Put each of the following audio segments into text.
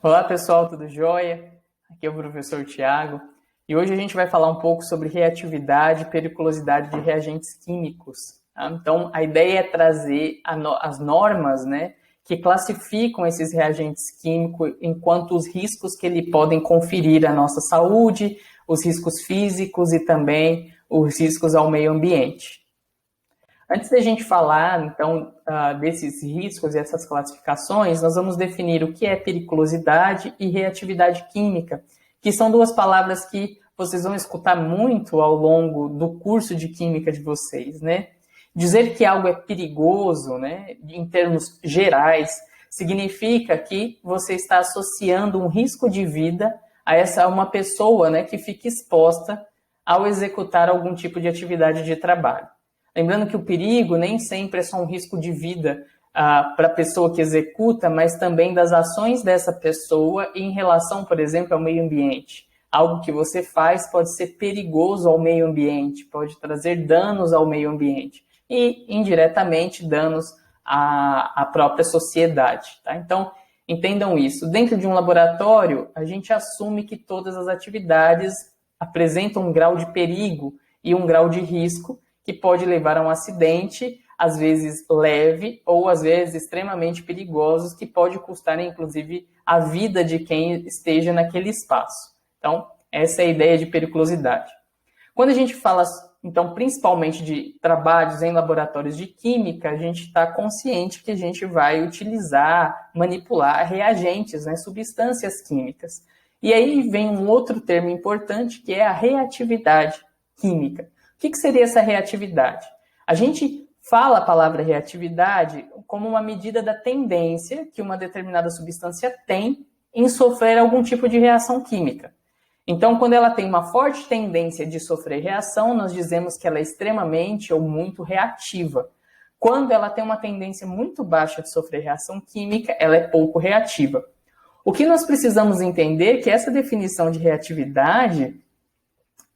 Olá pessoal, tudo jóia? Aqui é o professor Tiago e hoje a gente vai falar um pouco sobre reatividade e periculosidade de reagentes químicos. Tá? Então a ideia é trazer as normas, né, que classificam esses reagentes químicos enquanto os riscos que eles podem conferir à nossa saúde, os riscos físicos e também os riscos ao meio ambiente. Antes da gente falar, então, desses riscos e essas classificações, nós vamos definir o que é periculosidade e reatividade química, que são duas palavras que vocês vão escutar muito ao longo do curso de química de vocês, né? Dizer que algo é perigoso, né, em termos gerais, significa que você está associando um risco de vida a uma pessoa, né, que fica exposta ao executar algum tipo de atividade de trabalho. Lembrando que o perigo nem sempre é só um risco de vida para a pessoa que executa, mas também das ações dessa pessoa em relação, por exemplo, ao meio ambiente. Algo que você faz pode ser perigoso ao meio ambiente, pode trazer danos ao meio ambiente e, indiretamente, danos à própria sociedade. Tá? Então, entendam isso. Dentro de um laboratório, a gente assume que todas as atividades apresentam um grau de perigo e um grau de risco que pode levar a um acidente, às vezes leve ou às vezes extremamente perigosos, que pode custar, inclusive, a vida de quem esteja naquele espaço. Então, essa é a ideia de periculosidade. Quando a gente fala, então, principalmente de trabalhos em laboratórios de química, a gente está consciente que a gente vai utilizar, manipular reagentes, né, substâncias químicas. E aí vem um outro termo importante, que é a reatividade química. O que seria essa reatividade? A gente fala a palavra reatividade como uma medida da tendência que uma determinada substância tem em sofrer algum tipo de reação química. Então, quando ela tem uma forte tendência de sofrer reação, nós dizemos que ela é extremamente ou muito reativa. Quando ela tem uma tendência muito baixa de sofrer reação química, ela é pouco reativa. O que nós precisamos entender é que essa definição de reatividade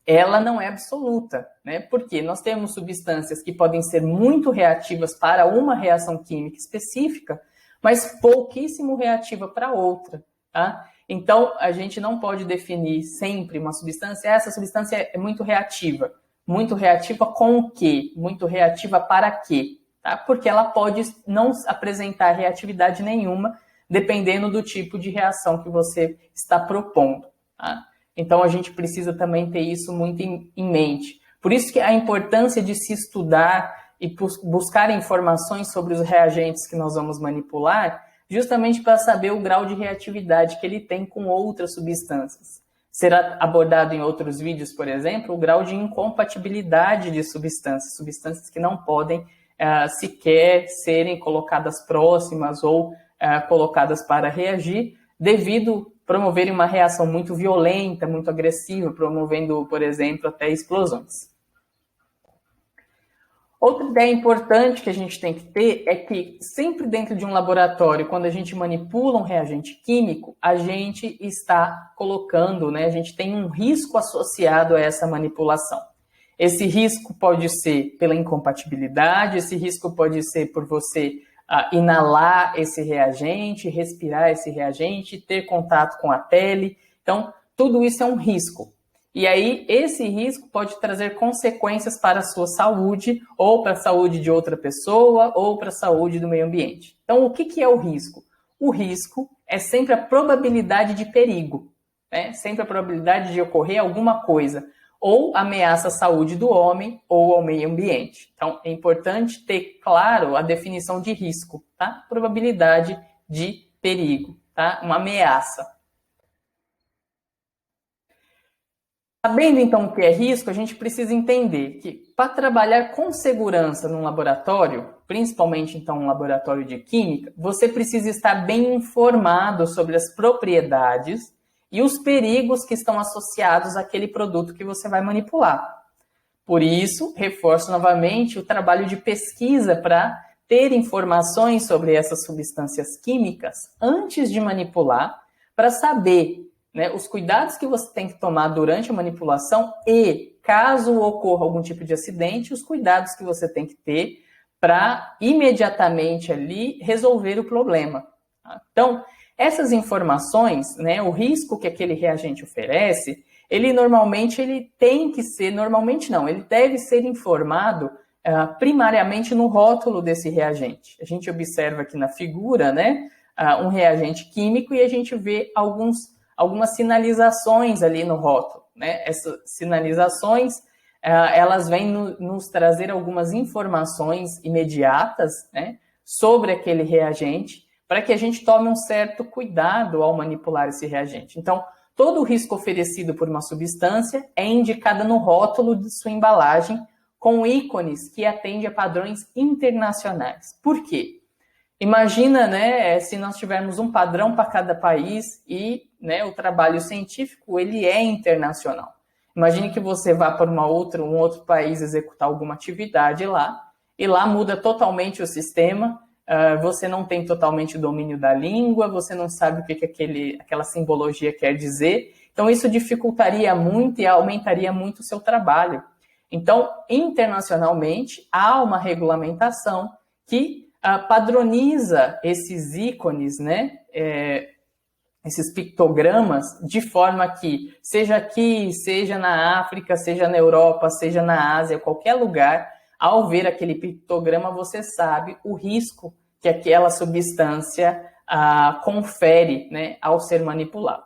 ela não é absoluta, né? Porque nós temos substâncias que podem ser muito reativas para uma reação química específica, mas pouquíssimo reativa para outra, tá? Então, a gente não pode definir sempre uma substância, essa substância é muito reativa. Muito reativa com o quê? Muito reativa para quê? Tá? Porque ela pode não apresentar reatividade nenhuma, dependendo do tipo de reação que você está propondo, tá? Então, a gente precisa também ter isso muito em mente. Por isso que a importância de se estudar e buscar informações sobre os reagentes que nós vamos manipular, justamente para saber o grau de reatividade que ele tem com outras substâncias. Será abordado em outros vídeos, por exemplo, o grau de incompatibilidade de substâncias, substâncias que não podem sequer serem colocadas próximas ou colocadas para reagir, devido promoverem uma reação muito violenta, muito agressiva, promovendo, por exemplo, até explosões. Outra ideia importante que a gente tem que ter é que sempre dentro de um laboratório, quando a gente manipula um reagente químico, a gente está colocando, né, a gente tem um risco associado a essa manipulação. Esse risco pode ser pela incompatibilidade, esse risco pode ser por você inalar esse reagente, respirar esse reagente, ter contato com a pele. Então, tudo isso é um risco. E aí, esse risco pode trazer consequências para a sua saúde, ou para a saúde de outra pessoa, ou para a saúde do meio ambiente. Então, o que é o risco? O risco é sempre a probabilidade de perigo, né? Sempre a probabilidade de ocorrer alguma coisa, ou ameaça à saúde do homem ou ao meio ambiente. Então, é importante ter claro a definição de risco, tá? Probabilidade de perigo, tá? Uma ameaça. Sabendo, então, o que é risco, a gente precisa entender que, para trabalhar com segurança num laboratório, principalmente, então, um laboratório de química, você precisa estar bem informado sobre as propriedades e os perigos que estão associados àquele produto que você vai manipular. Por isso, reforço novamente o trabalho de pesquisa para ter informações sobre essas substâncias químicas antes de manipular, para saber, né, os cuidados que você tem que tomar durante a manipulação e, caso ocorra algum tipo de acidente, os cuidados que você tem que ter para imediatamente ali resolver o problema. Então, Essas informações, né, o risco que aquele reagente oferece, ele normalmente ele tem que ser, normalmente não, ele deve ser informado primariamente no rótulo desse reagente. A gente observa aqui na figura, né, um reagente químico e a gente vê algumas sinalizações ali no rótulo, né? Essas sinalizações, elas vêm nos trazer algumas informações imediatas, né, sobre aquele reagente, para que a gente tome um certo cuidado ao manipular esse reagente. Então, todo o risco oferecido por uma substância é indicado no rótulo de sua embalagem, com ícones que atendem a padrões internacionais. Por quê? Imagina, né, se nós tivermos um padrão para cada país e, né, o trabalho científico ele é internacional. Imagine que você vá para um outro país executar alguma atividade lá, e lá muda totalmente o sistema, você não tem totalmente o domínio da língua, você não sabe o que aquela simbologia quer dizer, então isso dificultaria muito e aumentaria muito o seu trabalho. Então, internacionalmente, há uma regulamentação que padroniza esses ícones, né, esses pictogramas, de forma que, seja aqui, seja na África, seja na Europa, seja na Ásia, qualquer lugar, ao ver aquele pictograma, você sabe o risco que aquela substância confere, né, ao ser manipulado.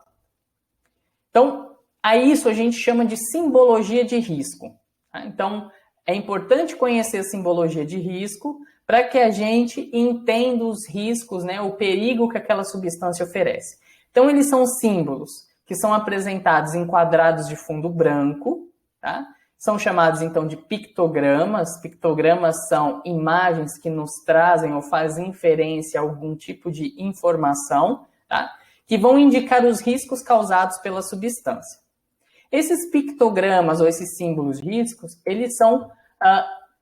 Então, a isso a gente chama de simbologia de risco. Tá? Então, é importante conhecer a simbologia de risco para que a gente entenda os riscos, né, o perigo que aquela substância oferece. Então, eles são símbolos que são apresentados em quadrados de fundo branco, tá? São chamados, então, de pictogramas. Pictogramas são imagens que nos trazem ou fazem inferência a algum tipo de informação, tá? Que vão indicar os riscos causados pela substância. Esses pictogramas ou esses símbolos de riscos, eles são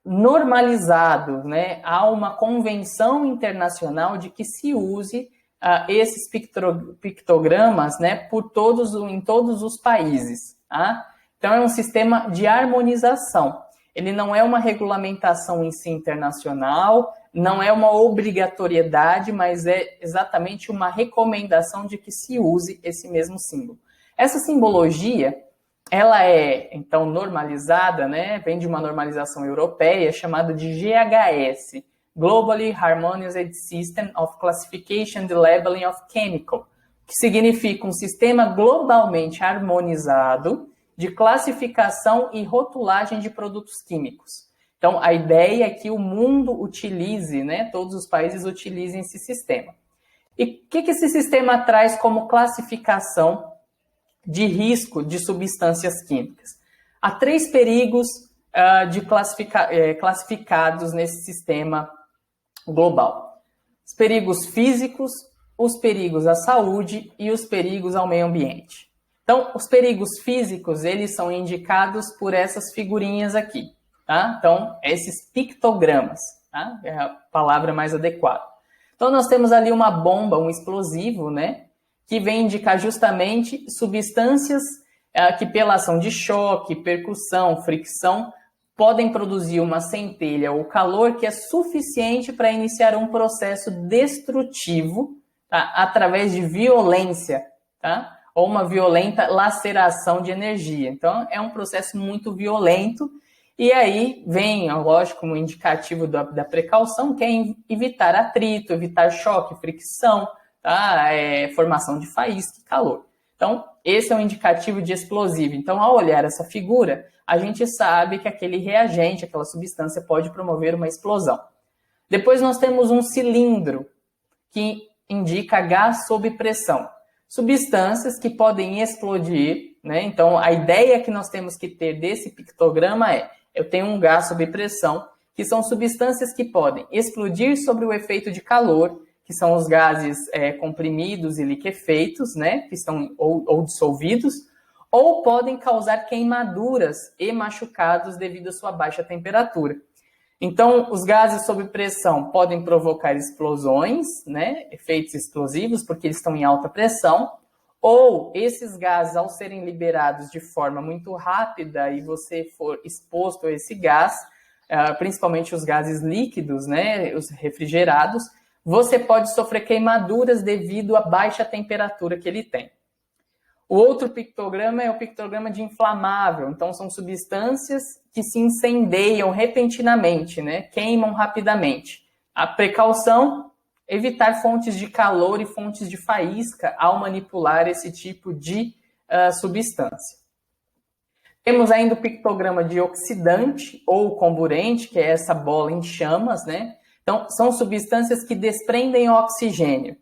normalizados, né? Há uma convenção internacional de que se use esses pictogramas, né, em todos os países. Tá? Então, é um sistema de harmonização. Ele não é uma regulamentação em si internacional, não é uma obrigatoriedade, mas é exatamente uma recomendação de que se use esse mesmo símbolo. Essa simbologia, ela é, então, normalizada, né, vem de uma normalização europeia chamada de GHS, Globally Harmonized System of Classification and Labeling of Chemical, que significa um sistema globalmente harmonizado de classificação e rotulagem de produtos químicos. Então, a ideia é que o mundo utilize, né, todos os países utilizem esse sistema. E o que esse sistema traz como classificação de risco de substâncias químicas? Há 3 perigos classificados nesse sistema global. Os perigos físicos, os perigos à saúde e os perigos ao meio ambiente. Então, os perigos físicos, eles são indicados por essas figurinhas aqui, tá? Então, esses pictogramas, tá? É a palavra mais adequada. Então, nós temos ali uma bomba, um explosivo, né? Que vem indicar justamente substâncias que, pela ação de choque, percussão, fricção, podem produzir uma centelha ou calor que é suficiente para iniciar um processo destrutivo, tá? Através de violência, tá? Ou uma violenta laceração de energia. Então, é um processo muito violento. E aí vem, lógico, um indicativo da precaução, que é evitar atrito, evitar choque, fricção, tá? Formação de faísca e calor. Então, esse é um indicativo de explosivo. Então, ao olhar essa figura, a gente sabe que aquele reagente, aquela substância pode promover uma explosão. Depois nós temos um cilindro, que indica gás sob pressão. Substâncias que podem explodir, né? Então, a ideia que nós temos que ter desse pictograma é: eu tenho um gás sob pressão, que são substâncias que podem explodir sob o efeito de calor, que são os gases comprimidos e liquefeitos, né? Que estão ou dissolvidos, ou podem causar queimaduras e machucados devido à sua baixa temperatura. Então, os gases sob pressão podem provocar explosões, né, efeitos explosivos, porque eles estão em alta pressão, ou esses gases, ao serem liberados de forma muito rápida e você for exposto a esse gás, principalmente os gases líquidos, né, os refrigerados, você pode sofrer queimaduras devido à baixa temperatura que ele tem. O outro pictograma é o pictograma de inflamável. Então, são substâncias que se incendeiam repentinamente, né? Queimam rapidamente. A precaução, evitar fontes de calor e fontes de faísca ao manipular esse tipo de substância. Temos ainda o pictograma de oxidante ou comburente, que é essa bola em chamas, né? Então, são substâncias que desprendem oxigênio.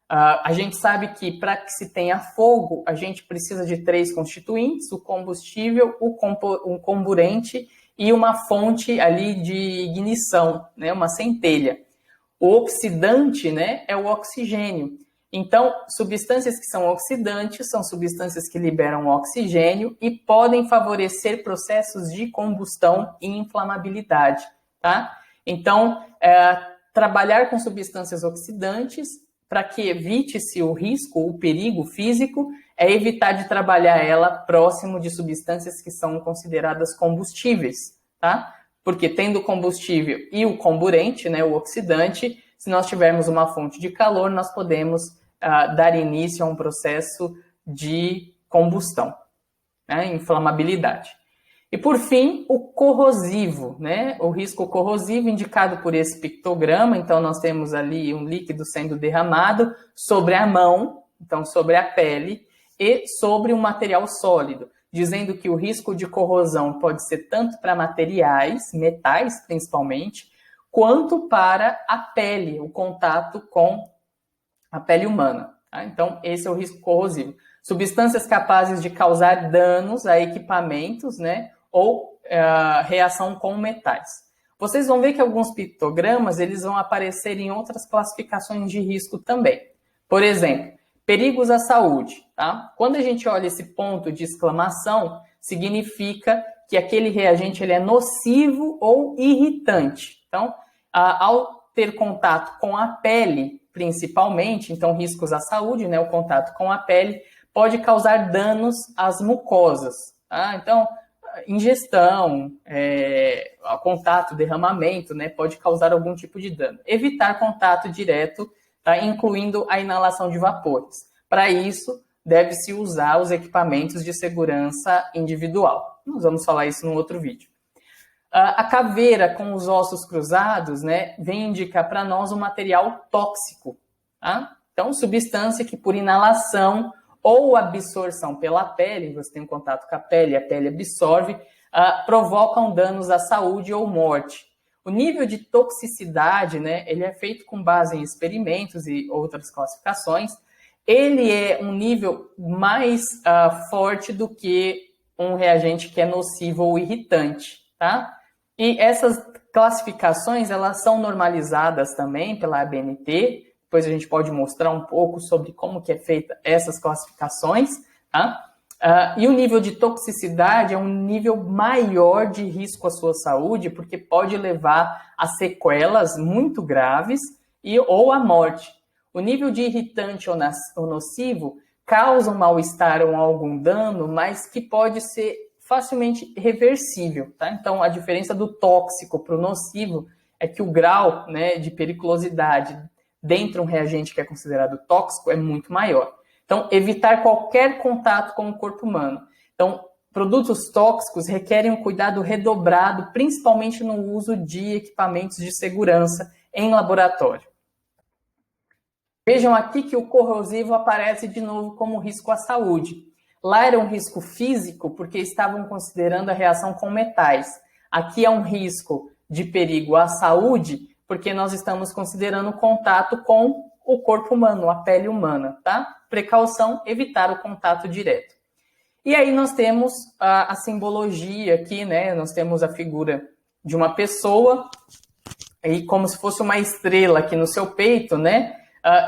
A gente sabe que para que se tenha fogo, a gente precisa de 3 constituintes, o combustível, um comburente e uma fonte ali de ignição, né, uma centelha. O oxidante, né, é o oxigênio. Então, substâncias que são oxidantes são substâncias que liberam oxigênio e podem favorecer processos de combustão e inflamabilidade, tá? Então, trabalhar com substâncias oxidantes para que evite-se o risco, o perigo físico, é evitar de trabalhar ela próximo de substâncias que são consideradas combustíveis, tá? Porque tendo o combustível e o comburente, né, o oxidante, se nós tivermos uma fonte de calor, nós podemos dar início a um processo de combustão, né, inflamabilidade. E, por fim, o corrosivo, né? O risco corrosivo indicado por esse pictograma. Então, nós temos ali um líquido sendo derramado sobre a mão, então sobre a pele, e sobre um material sólido, dizendo que o risco de corrosão pode ser tanto para materiais, metais principalmente, quanto para a pele, o contato com a pele humana. Tá? Então, esse é o risco corrosivo. Substâncias capazes de causar danos a equipamentos, né? Ou reação com metais. Vocês vão ver que alguns pictogramas eles vão aparecer em outras classificações de risco também. Por exemplo, perigos à saúde. Tá? Quando a gente olha esse ponto de exclamação, significa que aquele reagente ele é nocivo ou irritante. Então, ao ter contato com a pele, principalmente, então riscos à saúde, né, o contato com a pele, pode causar danos às mucosas. Tá? Então, ingestão, contato, derramamento, né, pode causar algum tipo de dano. Evitar contato direto, tá, incluindo a inalação de vapores. Para isso, deve-se usar os equipamentos de segurança individual. Nós vamos falar isso num outro vídeo. A caveira com os ossos cruzados, né, vem indicar para nós um material tóxico. Tá? Então, substância que por inalação ou absorção pela pele, você tem um contato com a pele absorve, provocam danos à saúde ou morte. O nível de toxicidade, né, ele é feito com base em experimentos e outras classificações. Ele é um nível mais forte do que um reagente que é nocivo ou irritante, tá? E essas classificações, elas são normalizadas também pela ABNT. Depois a gente pode mostrar um pouco sobre como que é feita essas classificações, tá? E o nível de toxicidade é um nível maior de risco à sua saúde, porque pode levar a sequelas muito graves ou à morte. O nível de irritante ou nocivo causa um mal-estar ou algum dano, mas que pode ser facilmente reversível, tá? Então, a diferença do tóxico para o nocivo é que o grau, né, de periculosidade dentro de um reagente que é considerado tóxico é muito maior. Então, evitar qualquer contato com o corpo humano. Então, produtos tóxicos requerem um cuidado redobrado, principalmente no uso de equipamentos de segurança em laboratório. Vejam aqui que o corrosivo aparece de novo como risco à saúde. Lá era um risco físico, porque estavam considerando a reação com metais. Aqui é um risco de perigo à saúde, porque nós estamos considerando o contato com o corpo humano, a pele humana, tá? Precaução, evitar o contato direto. E aí nós temos a simbologia aqui, né? Nós temos a figura de uma pessoa, e como se fosse uma estrela aqui no seu peito, né?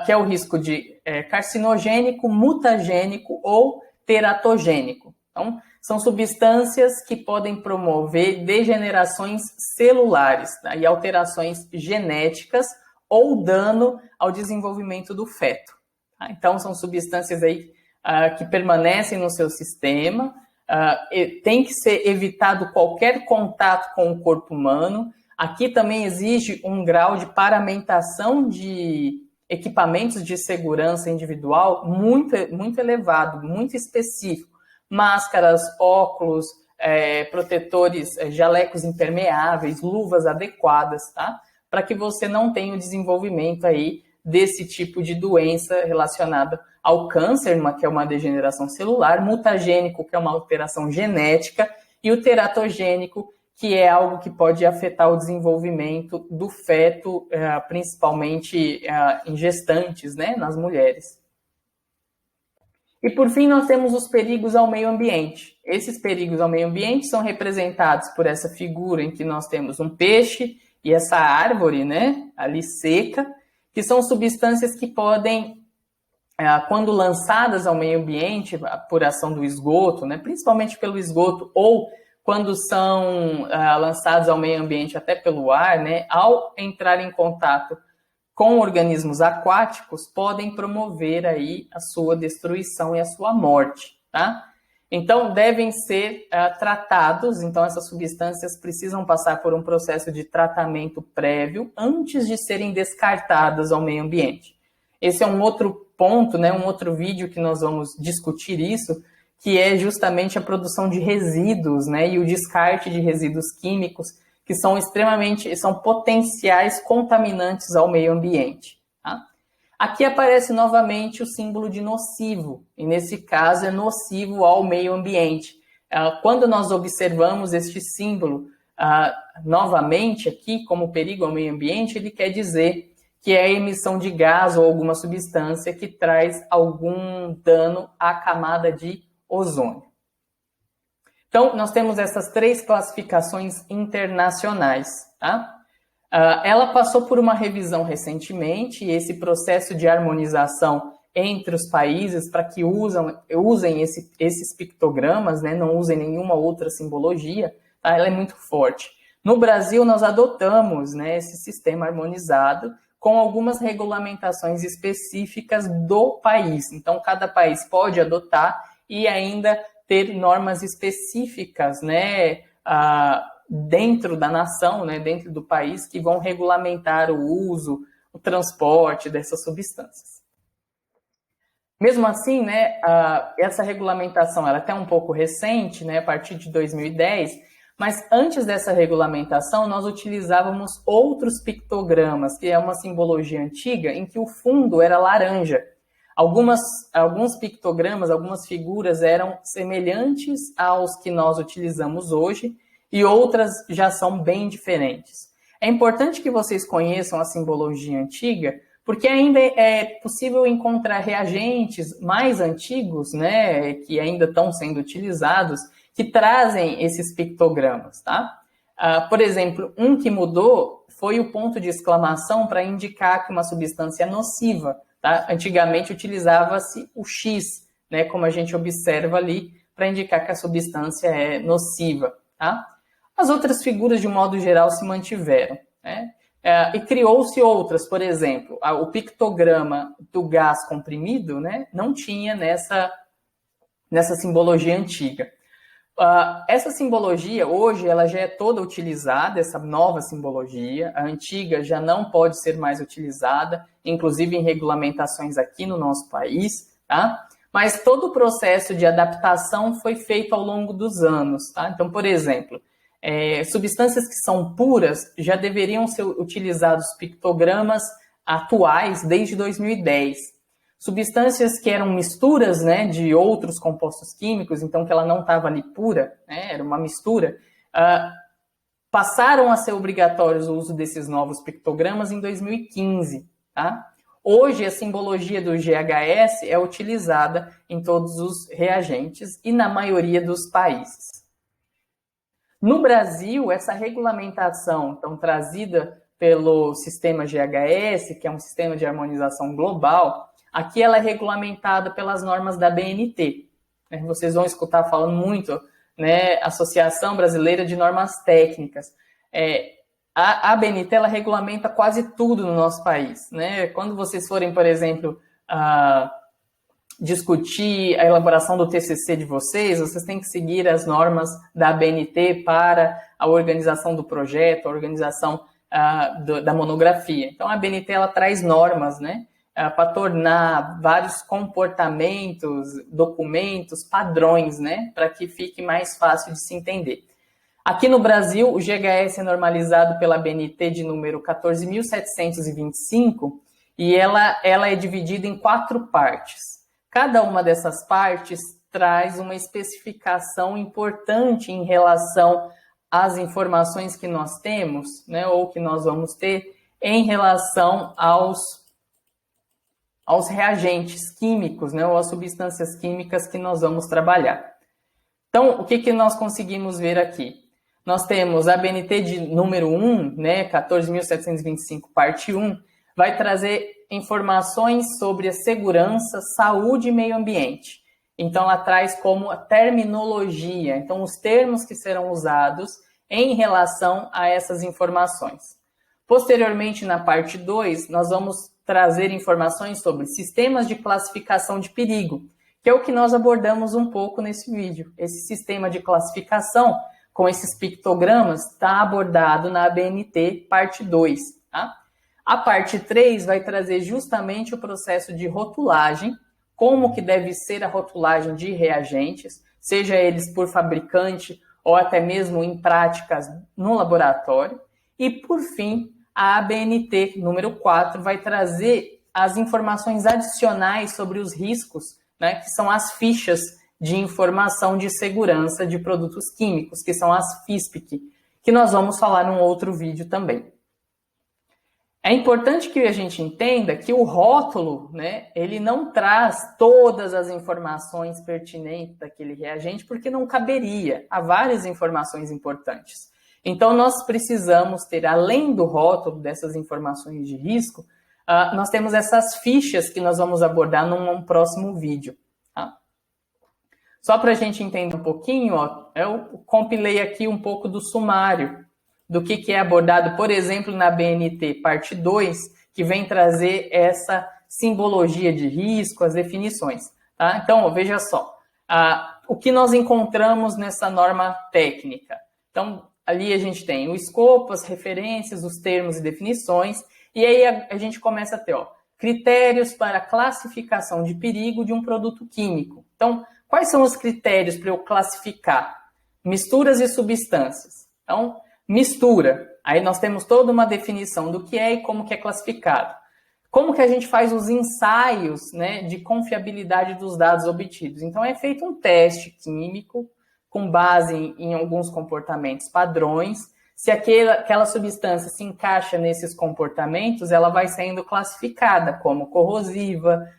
Que é o risco de carcinogênico, mutagênico ou teratogênico. Então, são substâncias que podem promover degenerações celulares, tá? E alterações genéticas ou dano ao desenvolvimento do feto. Tá? Então, são substâncias aí que permanecem no seu sistema, tem que ser evitado qualquer contato com o corpo humano. Aqui também exige um grau de paramentação de equipamentos de segurança individual muito, muito elevado, muito específico. Máscaras, óculos, protetores, jalecos impermeáveis, luvas adequadas, tá? Para que você não tenha o desenvolvimento aí desse tipo de doença relacionada ao câncer, que é uma degeneração celular, mutagênico, que é uma alteração genética, e o teratogênico, que é algo que pode afetar o desenvolvimento do feto, principalmente em gestantes, né, nas mulheres. E, por fim, nós temos os perigos ao meio ambiente. Esses perigos ao meio ambiente são representados por essa figura em que nós temos um peixe e essa árvore, né, ali seca, que são substâncias que podem, quando lançadas ao meio ambiente, por ação do esgoto, né, principalmente pelo esgoto, ou quando são lançados ao meio ambiente até pelo ar, né, ao entrar em contato com organismos aquáticos, podem promover aí a sua destruição e a sua morte, tá? Então, devem ser tratados, então essas substâncias precisam passar por um processo de tratamento prévio antes de serem descartadas ao meio ambiente. Esse é um outro ponto, né, um outro vídeo que nós vamos discutir isso, que é justamente a produção de resíduos, né, e o descarte de resíduos químicos, que são potenciais contaminantes ao meio ambiente. Tá? Aqui aparece novamente o símbolo de nocivo, e nesse caso é nocivo ao meio ambiente. Quando nós observamos este símbolo novamente aqui, como perigo ao meio ambiente, ele quer dizer que é a emissão de gás ou alguma substância que traz algum dano à camada de ozônio. Então, nós temos essas 3 classificações internacionais, tá? Ela passou por uma revisão recentemente, e esse processo de harmonização entre os países para que usem esses pictogramas, né, não usem nenhuma outra simbologia, tá? Ela é muito forte. No Brasil, nós adotamos, né, esse sistema harmonizado com algumas regulamentações específicas do país. Então, cada país pode adotar e ainda ter normas específicas, né, dentro da nação, né, dentro do país, que vão regulamentar o uso, o transporte dessas substâncias. Mesmo assim, né, essa regulamentação ela é até um pouco recente, né, a partir de 2010, mas antes dessa regulamentação nós utilizávamos outros pictogramas, que é uma simbologia antiga, em que o fundo era laranja. Alguns pictogramas, algumas figuras eram semelhantes aos que nós utilizamos hoje e outras já são bem diferentes. É importante que vocês conheçam a simbologia antiga, porque ainda é possível encontrar reagentes mais antigos, né, que ainda estão sendo utilizados, que trazem esses pictogramas, tá? Por exemplo, um que mudou foi o ponto de exclamação para indicar que uma substância é nociva. Tá? Antigamente utilizava-se o X, né, como a gente observa ali, para indicar que a substância é nociva. Tá? As outras figuras, de modo geral, se mantiveram. Né? E criou-se outras, por exemplo, o pictograma do gás comprimido, né, não tinha nessa simbologia antiga. Essa simbologia, hoje, ela já é toda utilizada, essa nova simbologia. A antiga já não pode ser mais utilizada, inclusive em regulamentações aqui no nosso país, tá? Mas todo o processo de adaptação foi feito ao longo dos anos, tá? Então, por exemplo, substâncias que são puras já deveriam ser utilizados pictogramas atuais desde 2010. Substâncias que eram misturas, né, de outros compostos químicos, então que ela não estava ali pura, né, era uma mistura, passaram a ser obrigatórios o uso desses novos pictogramas em 2015. Tá? Hoje, a simbologia do GHS é utilizada em todos os reagentes e na maioria dos países. No Brasil, essa regulamentação, então, trazida pelo sistema GHS, que é um sistema de harmonização global, aqui ela é regulamentada pelas normas da BNT. Vocês vão escutar falando muito, né, Associação Brasileira de Normas Técnicas. A BNT ela regulamenta quase tudo no nosso país. Né? Quando vocês forem, por exemplo, discutir a elaboração do TCC de vocês, vocês têm que seguir as normas da ABNT para a organização do projeto, a organização da monografia. Então, a ABNT ela traz normas, né, para tornar vários comportamentos, documentos, padrões, né, para que fique mais fácil de se entender. Aqui no Brasil, o GHS é normalizado pela ABNT de número 14.725 e ela é dividida em 4 partes. Cada uma dessas partes traz uma especificação importante em relação às informações que nós temos, né, ou que nós vamos ter em relação aos reagentes químicos, né, ou às substâncias químicas que nós vamos trabalhar. Então, o que nós conseguimos ver aqui? Nós temos a ABNT de número 1, né, 14.725, parte 1, vai trazer informações sobre a segurança, saúde e meio ambiente. Então, ela traz como a terminologia, então, os termos que serão usados em relação a essas informações. Posteriormente, na parte 2, nós vamos trazer informações sobre sistemas de classificação de perigo, que é o que nós abordamos um pouco nesse vídeo. Esse sistema de classificação, com esses pictogramas, está abordado na ABNT parte 2. Tá? A parte 3 vai trazer justamente o processo de rotulagem, como que deve ser a rotulagem de reagentes, seja eles por fabricante ou até mesmo em práticas no laboratório. E, por fim, a ABNT número 4 vai trazer as informações adicionais sobre os riscos, né, que são as fichas de informação de segurança de produtos químicos, que são as FISPIC, que nós vamos falar num outro vídeo também. É importante que a gente entenda que o rótulo, né, ele não traz todas as informações pertinentes daquele reagente, porque não caberia. Há várias informações importantes. Então, nós precisamos ter, além do rótulo dessas informações de risco, nós temos essas fichas que nós vamos abordar num próximo vídeo. Tá? Só para a gente entender um pouquinho, ó, eu compilei aqui um pouco do sumário do que é abordado, por exemplo, na BNT parte 2, que vem trazer essa simbologia de risco, as definições. Tá? Então, veja só, o que nós encontramos nessa norma técnica. Então, ali a gente tem o escopo, as referências, os termos e definições, e aí a gente começa a ter critérios para classificação de perigo de um produto químico. Então, quais são os critérios para eu classificar? Misturas e substâncias. Então, mistura. Aí nós temos toda uma definição do que é e como que é classificado. Como que a gente faz os ensaios, né, de confiabilidade dos dados obtidos? Então, é feito um teste químico com base em alguns comportamentos padrões. Se aquela substância se encaixa nesses comportamentos, ela vai sendo classificada como corrosiva,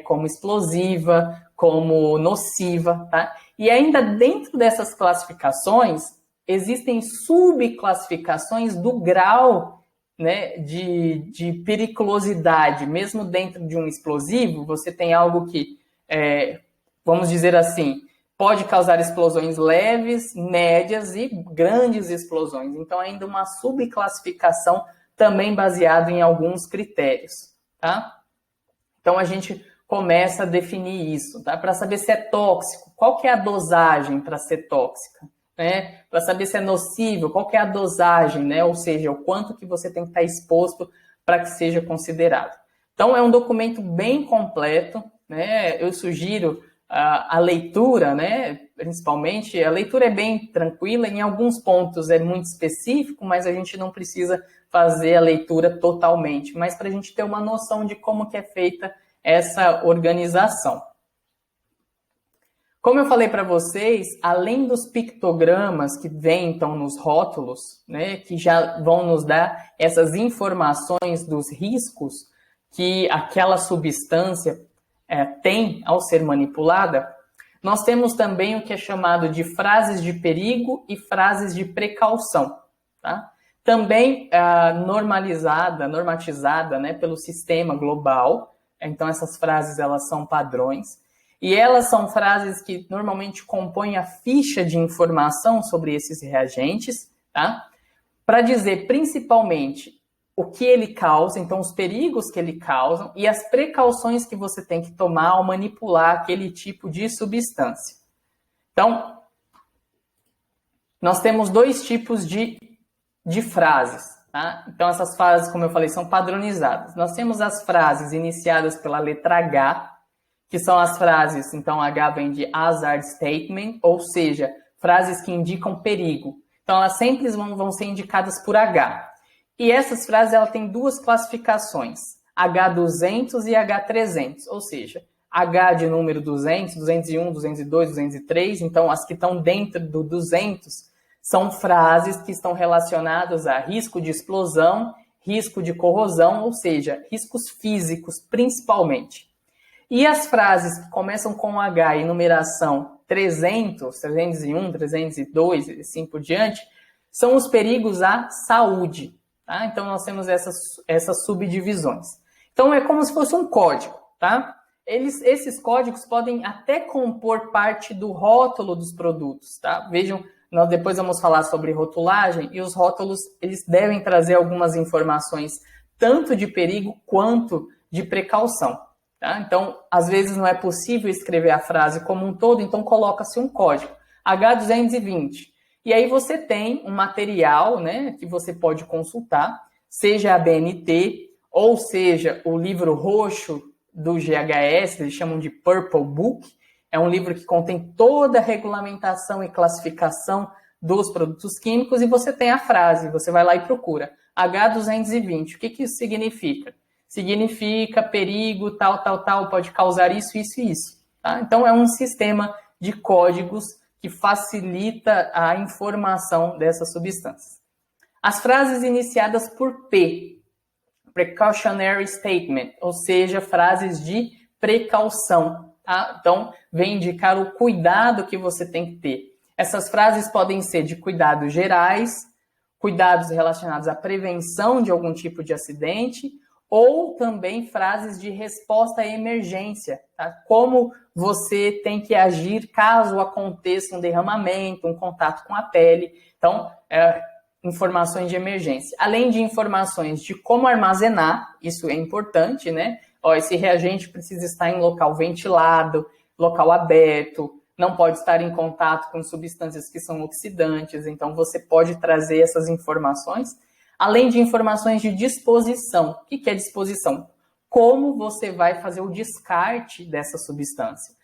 como explosiva, como nociva. Tá? E ainda dentro dessas classificações, existem subclassificações do grau, né, de periculosidade. Mesmo dentro de um explosivo, você tem algo que, vamos dizer assim, pode causar explosões leves, médias e grandes explosões. Então, ainda uma subclassificação também baseada em alguns critérios. Tá? Então, a gente começa a definir isso, tá? Para saber se é tóxico, qual que é a dosagem para ser tóxica? Né? Para saber se é nocivo, qual que é a dosagem, né? Ou seja, o quanto que você tem que estar exposto para que seja considerado. Então, é um documento bem completo, né? Eu sugiro a leitura, né? Principalmente, a leitura é bem tranquila, em alguns pontos é muito específico, mas a gente não precisa fazer a leitura totalmente, mas para a gente ter uma noção de como que é feita essa organização. Como eu falei para vocês, além dos pictogramas que vêm então nos rótulos, né, que já vão nos dar essas informações dos riscos que aquela substância tem ao ser manipulada, nós temos também o que é chamado de frases de perigo e frases de precaução. Tá? Também normatizada, né, pelo sistema global. Então, essas frases elas são padrões. E elas são frases que normalmente compõem a ficha de informação sobre esses reagentes, tá? Para dizer principalmente o que ele causa, então os perigos que ele causa e as precauções que você tem que tomar ao manipular aquele tipo de substância. Então, nós temos dois tipos de frases. Tá? Então, essas frases, como eu falei, são padronizadas. Nós temos as frases iniciadas pela letra H, que são as frases, então H vem de hazard statement, ou seja, frases que indicam perigo. Então, elas sempre vão ser indicadas por H. E essas frases, ela tem duas classificações, H200 e H300, ou seja, H de número 200, 201, 202, 203, então as que estão dentro do 200 são frases que estão relacionadas a risco de explosão, risco de corrosão, ou seja, riscos físicos principalmente. E as frases que começam com H e numeração 300, 301, 302 e assim por diante, são os perigos à saúde. Tá? Então, nós temos essas subdivisões. Então, é como se fosse um código. Tá? Esses códigos podem até compor parte do rótulo dos produtos. Tá? Vejam, nós depois vamos falar sobre rotulagem, e os rótulos eles devem trazer algumas informações tanto de perigo quanto de precaução. Tá? Então, às vezes não é possível escrever a frase como um todo, então coloca-se um código, H220. E aí você tem um material, né, que você pode consultar, seja a BNT, ou seja o livro roxo do GHS, eles chamam de Purple Book. É um livro que contém toda a regulamentação e classificação dos produtos químicos, e você tem a frase, você vai lá e procura, H220. O que isso significa? Significa perigo, tal, pode causar isso, isso e isso. Tá? Então, é um sistema de códigos que facilita a informação dessas substâncias. As frases iniciadas por P, Precautionary Statement, ou seja, frases de precaução. Tá? Então, vem indicar o cuidado que você tem que ter. Essas frases podem ser de cuidados gerais, cuidados relacionados à prevenção de algum tipo de acidente, ou também frases de resposta à emergência, tá? Como você tem que agir caso aconteça um derramamento, um contato com a pele. Então, informações de emergência. Além de informações de como armazenar, isso é importante, né? Esse reagente precisa estar em local ventilado, local aberto, não pode estar em contato com substâncias que são oxidantes, então você pode trazer essas informações. Além de informações de disposição. O que é disposição? Como você vai fazer o descarte dessa substância.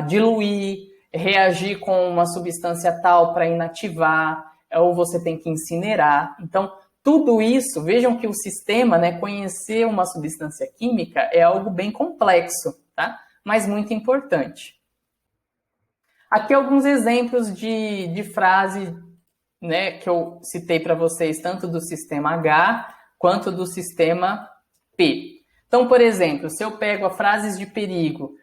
Diluir, reagir com uma substância tal para inativar, ou você tem que incinerar. Então, tudo isso, vejam que o sistema, né, conhecer uma substância química é algo bem complexo, tá? Mas muito importante. Aqui alguns exemplos de frase, né, que eu citei para vocês, tanto do sistema H quanto do sistema P. Então, por exemplo, se eu pego a frases de perigo,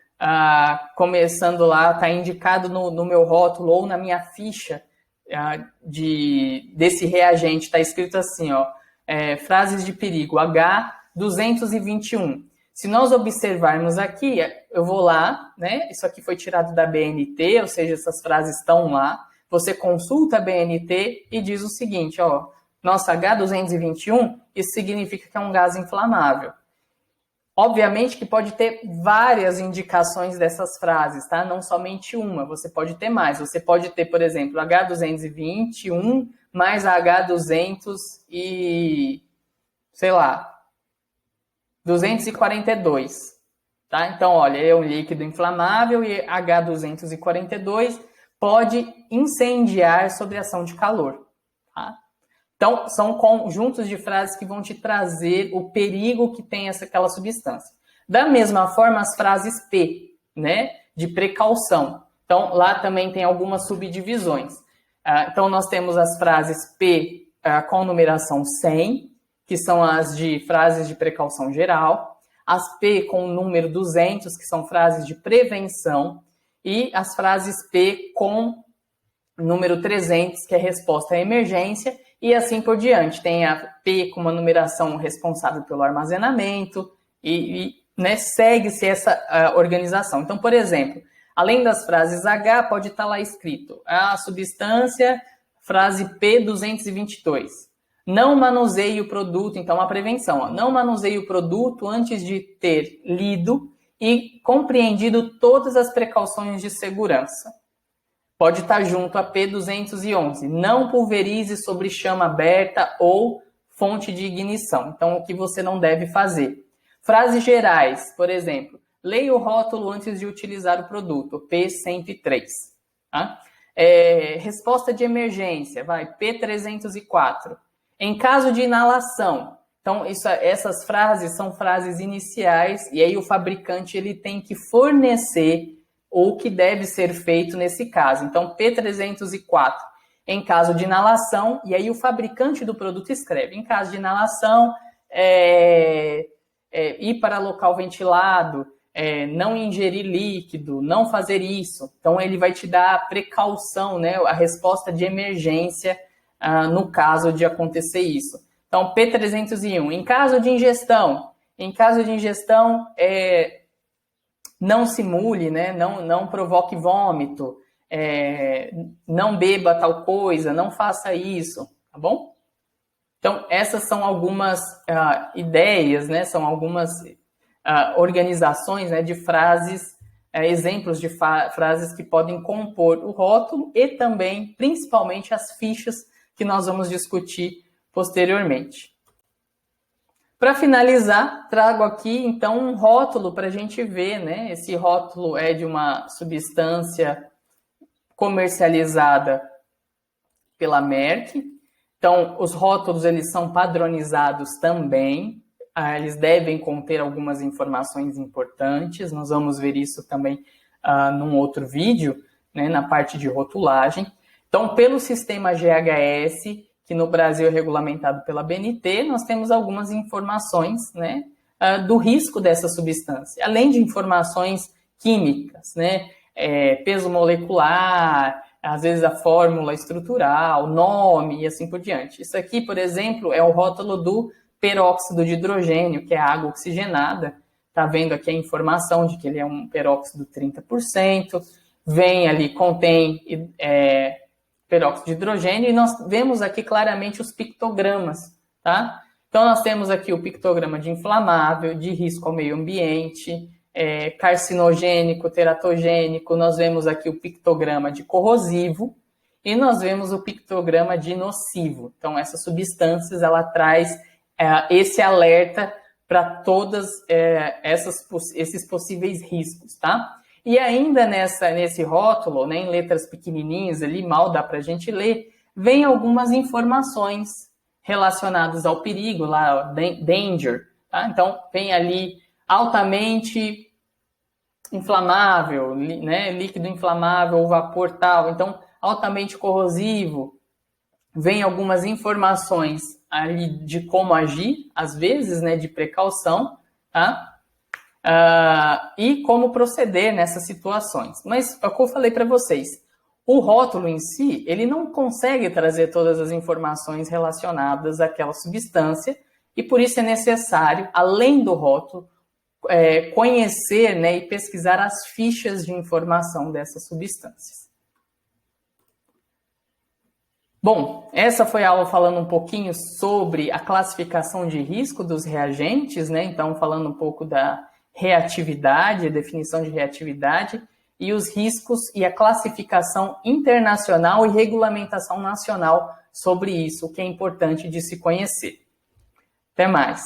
começando lá, está indicado no meu rótulo ou na minha ficha desse reagente, está escrito assim, ó, frases de perigo, H221. Se nós observarmos aqui, eu vou lá, né, isso aqui foi tirado da BNT, ou seja, essas frases estão lá, você consulta a BNT e diz o seguinte, ó, nossa, H221, isso significa que é um gás inflamável. Obviamente que pode ter várias indicações dessas frases, tá? Não somente uma, você pode ter mais. Você pode ter, por exemplo, H221 mais H200 e, sei lá, 242, tá? Então, olha, é um líquido inflamável e H242 pode incendiar sob ação de calor. Tá? Então, são conjuntos de frases que vão te trazer o perigo que tem aquela substância. Da mesma forma, as frases P, né, de precaução. Então, lá também tem algumas subdivisões. Então, nós temos as frases P com numeração 100, que são as de frases de precaução geral. As P com o número 200, que são frases de prevenção. E as frases P com número 300, que é resposta à emergência, e assim por diante. Tem a P com uma numeração responsável pelo armazenamento, né, segue-se essa organização. Então, por exemplo, além das frases H, pode estar lá escrito a substância, frase P222. Não manuseie o produto, então a prevenção, ó, não manuseie o produto antes de ter lido e compreendido todas as precauções de segurança. Pode estar junto a P211. Não pulverize sobre chama aberta ou fonte de ignição. Então, o que você não deve fazer. Frases gerais, por exemplo, leia o rótulo antes de utilizar o produto, P103. Tá? Resposta de emergência, P304. Em caso de inalação, então essas frases são frases iniciais e aí o fabricante ele tem que fornecer o que deve ser feito nesse caso. Então, P304, em caso de inalação, e aí o fabricante do produto escreve, em caso de inalação, ir para local ventilado, não ingerir líquido, não fazer isso. Então, ele vai te dar a precaução, né, a resposta de emergência no caso de acontecer isso. Então, P301, em caso de ingestão, não simule, né, não provoque vômito, não beba tal coisa, não faça isso, tá bom? Então, essas são algumas ideias, né, são algumas organizações, né, de frases, exemplos de frases que podem compor o rótulo e também, principalmente, as fichas que nós vamos discutir posteriormente. Para finalizar, trago aqui, então, um rótulo para a gente ver, né? Esse rótulo é de uma substância comercializada pela Merck. Então, os rótulos, eles são padronizados também. Eles devem conter algumas informações importantes. Nós vamos ver isso também num outro vídeo, né? Na parte de rotulagem. Então, pelo sistema GHS, que no Brasil é regulamentado pela BNT, nós temos algumas informações, né, do risco dessa substância, além de informações químicas, né, peso molecular, às vezes a fórmula estrutural, nome e assim por diante. Isso aqui, por exemplo, é o rótulo do peróxido de hidrogênio, que é a água oxigenada. Está vendo aqui a informação de que ele é um peróxido 30%, contém peróxido de hidrogênio, e nós vemos aqui claramente os pictogramas, tá? Então, nós temos aqui o pictograma de inflamável, de risco ao meio ambiente, carcinogênico, teratogênico, nós vemos aqui o pictograma de corrosivo, e nós vemos o pictograma de nocivo. Então, essas substâncias, ela traz esse alerta para todos esses possíveis riscos, tá? E ainda nesse rótulo, né, em letras pequenininhas ali, mal dá para a gente ler, vem algumas informações relacionadas ao perigo, lá, danger. Tá? Então, vem ali altamente inflamável, né, líquido inflamável ou vapor tal. Então, altamente corrosivo. Vem algumas informações ali de como agir, às vezes, né, de precaução, tá? E como proceder nessas situações. Mas, é o que eu falei para vocês, o rótulo em si, ele não consegue trazer todas as informações relacionadas àquela substância, e por isso é necessário, além do rótulo, conhecer, né, e pesquisar as fichas de informação dessas substâncias. Bom, essa foi a aula falando um pouquinho sobre a classificação de risco dos reagentes, né? Então, falando um pouco da reatividade, a definição de reatividade, e os riscos e a classificação internacional e regulamentação nacional sobre isso, o que é importante de se conhecer. Até mais!